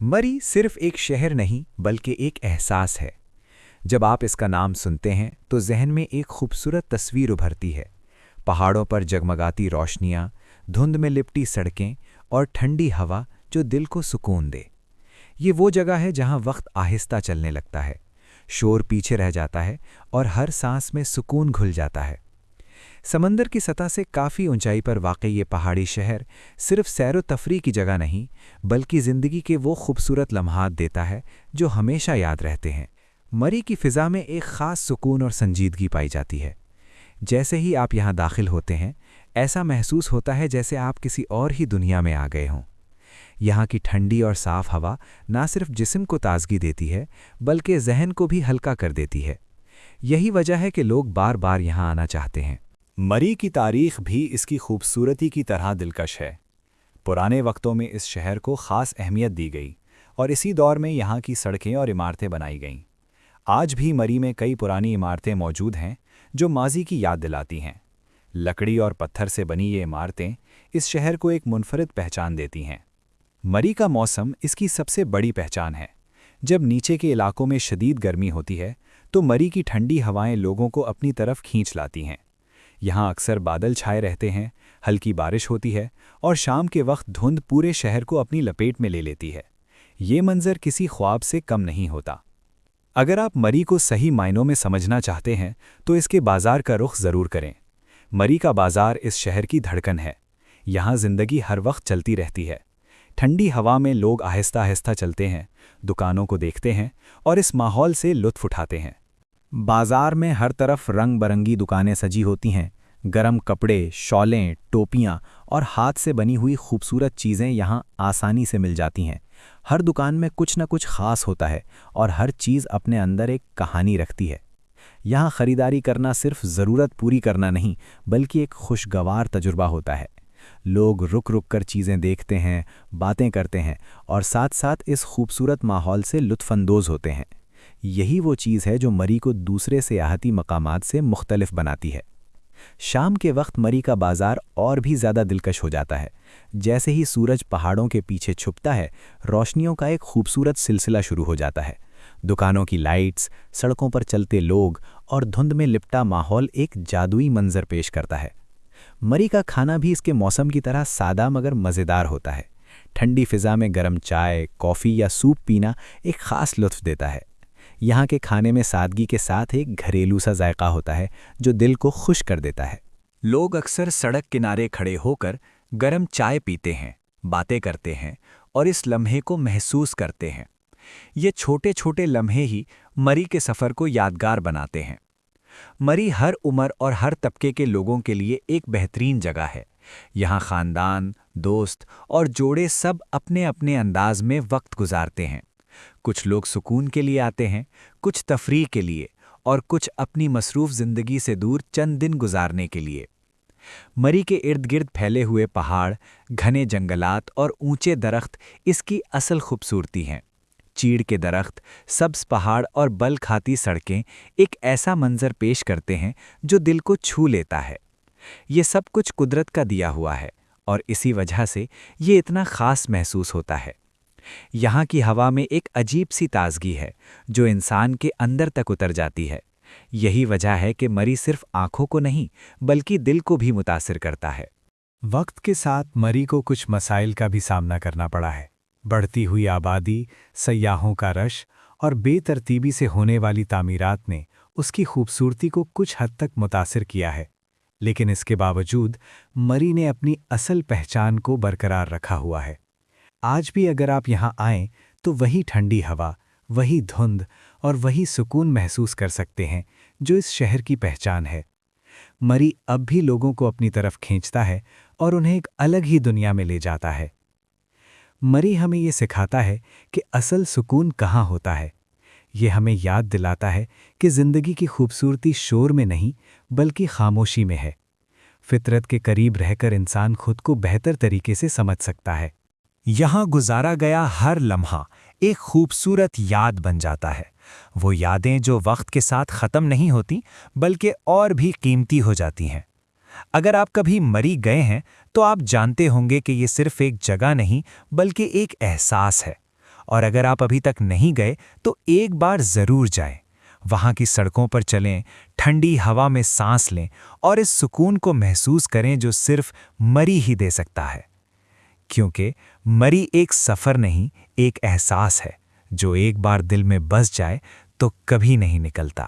मरी सिर्फ एक शहर नहीं बल्कि एक एहसास है। जब आप इसका नाम सुनते हैं तो जहन में एक खूबसूरत तस्वीर उभरती है। पहाड़ों पर जगमगाती रोशनियां, धुंध में लिपटी सड़कें और ठंडी हवा जो दिल को सुकून दे। ये वो जगह है जहां वक्त आहिस्ता चलने लगता है, शोर पीछे रह जाता है और हर सांस में सुकून घुल जाता है। समंदर की सतह से काफ़ी ऊंचाई पर वाक़ई ये पहाड़ी शहर सिर्फ सैरो तफरी की जगह नहीं बल्कि ज़िंदगी के वो खूबसूरत लम्हात देता है जो हमेशा याद रहते हैं। मरी की फ़िज़ा में एक ख़ास सुकून और संजीदगी पाई जाती है। जैसे ही आप यहाँ दाखिल होते हैं, ऐसा महसूस होता है जैसे आप किसी और ही दुनिया में आ गए हों। यहाँ की ठंडी और साफ़ हवा ना सिर्फ जिस्म को ताज़गी देती है बल्कि ज़हन को भी हल्का कर देती है। यही वजह है कि लोग बार बार यहाँ आना चाहते हैं। मरी की तारीख़ भी इसकी खूबसूरती की तरह दिलकश है। पुराने वक्तों में इस शहर को ख़ास अहमियत दी गई और इसी दौर में यहाँ की सड़कें और इमारतें बनाई गईं। आज भी मरी में कई पुरानी इमारतें मौजूद हैं जो माजी की याद दिलाती हैं। लकड़ी और पत्थर से बनी ये इमारतें इस शहर को एक मुनफरिद पहचान देती हैं। मरी का मौसम इसकी सबसे बड़ी पहचान है। जब नीचे के इलाकों में शदीद गर्मी होती है तो मरी की ठंडी हवाएं लोगों को अपनी तरफ खींच लाती हैं। यहाँ अक्सर बादल छाए रहते हैं, हल्की बारिश होती है और शाम के वक्त धुंध पूरे शहर को अपनी लपेट में ले लेती है। ये मंजर किसी ख्वाब से कम नहीं होता। अगर आप मरी को सही मायनों में समझना चाहते हैं तो इसके बाज़ार का रुख ज़रूर करें। मरी का बाज़ार इस शहर की धड़कन है। यहाँ ज़िंदगी हर वक्त चलती रहती है। ठंडी हवा में लोग आहिस्ता आहिस्ता चलते हैं, दुकानों को देखते हैं और इस माहौल से लुत्फ़ उठाते हैं। बाज़ार में हर तरफ रंग बरंगी दुकानें सजी होती हैं। गरम कपड़े, शॉलें, टोपियाँ और हाथ से बनी हुई खूबसूरत चीज़ें यहाँ आसानी से मिल जाती हैं। हर दुकान में कुछ न कुछ ख़ास होता है और हर चीज़ अपने अंदर एक कहानी रखती है। यहाँ ख़रीदारी करना सिर्फ ज़रूरत पूरी करना नहीं बल्कि एक खुशगवार तजुर्बा होता है। लोग रुक रुक कर चीज़ें देखते हैं, बातें करते हैं और साथ साथ इस खूबसूरत माहौल से लुत्फ़अंदोज़ होते हैं। यही वो चीज़ है जो मरी को दूसरे सियाहती मकामात से मुख्तलिफ बनाती है। शाम के वक्त मरी का बाज़ार और भी ज़्यादा दिलकश हो जाता है। जैसे ही सूरज पहाड़ों के पीछे छुपता है, रोशनियों का एक खूबसूरत सिलसिला शुरू हो जाता है। दुकानों की लाइट्स, सड़कों पर चलते लोग और धुंध में लिपटा माहौल एक जादुई मंजर पेश करता है। मरी का खाना भी इसके मौसम की तरह सादा मगर मज़ेदार होता है। ठंडी फ़िज़ा में गर्म चाय, कॉफ़ी या सूप पीना एक ख़ास लुत्फ़ देता है। यहाँ के खाने में सादगी के साथ एक घरेलू सा जायका होता है जो दिल को खुश कर देता है। लोग अक्सर सड़क किनारे खड़े होकर गरम चाय पीते हैं, बातें करते हैं और इस लम्हे को महसूस करते हैं। ये छोटे छोटे लम्हे ही मरी के सफ़र को यादगार बनाते हैं। मरी हर उम्र और हर तबके के लोगों के लिए एक बेहतरीन जगह है। यहाँ ख़ानदान, दोस्त और जोड़े सब अपने अपने अंदाज में वक्त गुजारते हैं। कुछ लोग सुकून के लिए आते हैं, कुछ तफरीह के लिए और कुछ अपनी मसरूफ़ ज़िंदगी से दूर चंद दिन गुजारने के लिए। मरी के इर्द गिर्द फैले हुए पहाड़, घने जंगलात और ऊंचे दरख्त इसकी असल खूबसूरती हैं। चीड़ के दरख्त, सब्ज़ पहाड़ और बल खाती सड़कें एक ऐसा मंजर पेश करते हैं जो दिल को छू लेता है। ये सब कुछ कुदरत का दिया हुआ है और इसी वजह से ये इतना ख़ास महसूस होता है। यहाँ की हवा में एक अजीब सी ताज़गी है जो इंसान के अंदर तक उतर जाती है। यही वजह है कि मरी सिर्फ आँखों को नहीं बल्कि दिल को भी मुतासिर करता है। वक्त के साथ मरी को कुछ मसाइल का भी सामना करना पड़ा है। बढ़ती हुई आबादी, सयाहों का रश और बेतरतीबी से होने वाली तामीरात ने उसकी खूबसूरती को कुछ हद तक मुतासिर किया है। लेकिन इसके बावजूद मरी ने अपनी असल पहचान को बरकरार रखा हुआ है। आज भी अगर आप यहाँ आएं तो वही ठंडी हवा, वही धुंध और वही सुकून महसूस कर सकते हैं जो इस शहर की पहचान है। मरी अब भी लोगों को अपनी तरफ खींचता है और उन्हें एक अलग ही दुनिया में ले जाता है। मरी हमें ये सिखाता है कि असल सुकून कहाँ होता है। ये हमें याद दिलाता है कि ज़िंदगी की खूबसूरती शोर में नहीं बल्कि खामोशी में है। फितरत के करीब रहकर इंसान खुद को बेहतर तरीके से समझ सकता है। यहाँ गुजारा गया हर लम्हा एक खूबसूरत याद बन जाता है। वो यादें जो वक्त के साथ ख़त्म नहीं होती बल्कि और भी कीमती हो जाती हैं। अगर आप कभी मरी गए हैं तो आप जानते होंगे कि ये सिर्फ एक जगह नहीं बल्कि एक एहसास है اور اگر آپ ابھی تک نہیں گئے تو ایک بار ضرور جائیں۔ وہاں کی سڑکوں پر چلیں، ٹھنڈی ہوا میں سانس لیں اور اس سکون کو محسوس کریں جو صرف مری ہی دے سکتا ہے، کیونکہ مری ایک سفر نہیں، ایک احساس ہے جو ایک بار دل میں بس جائے تو کبھی نہیں نکلتا۔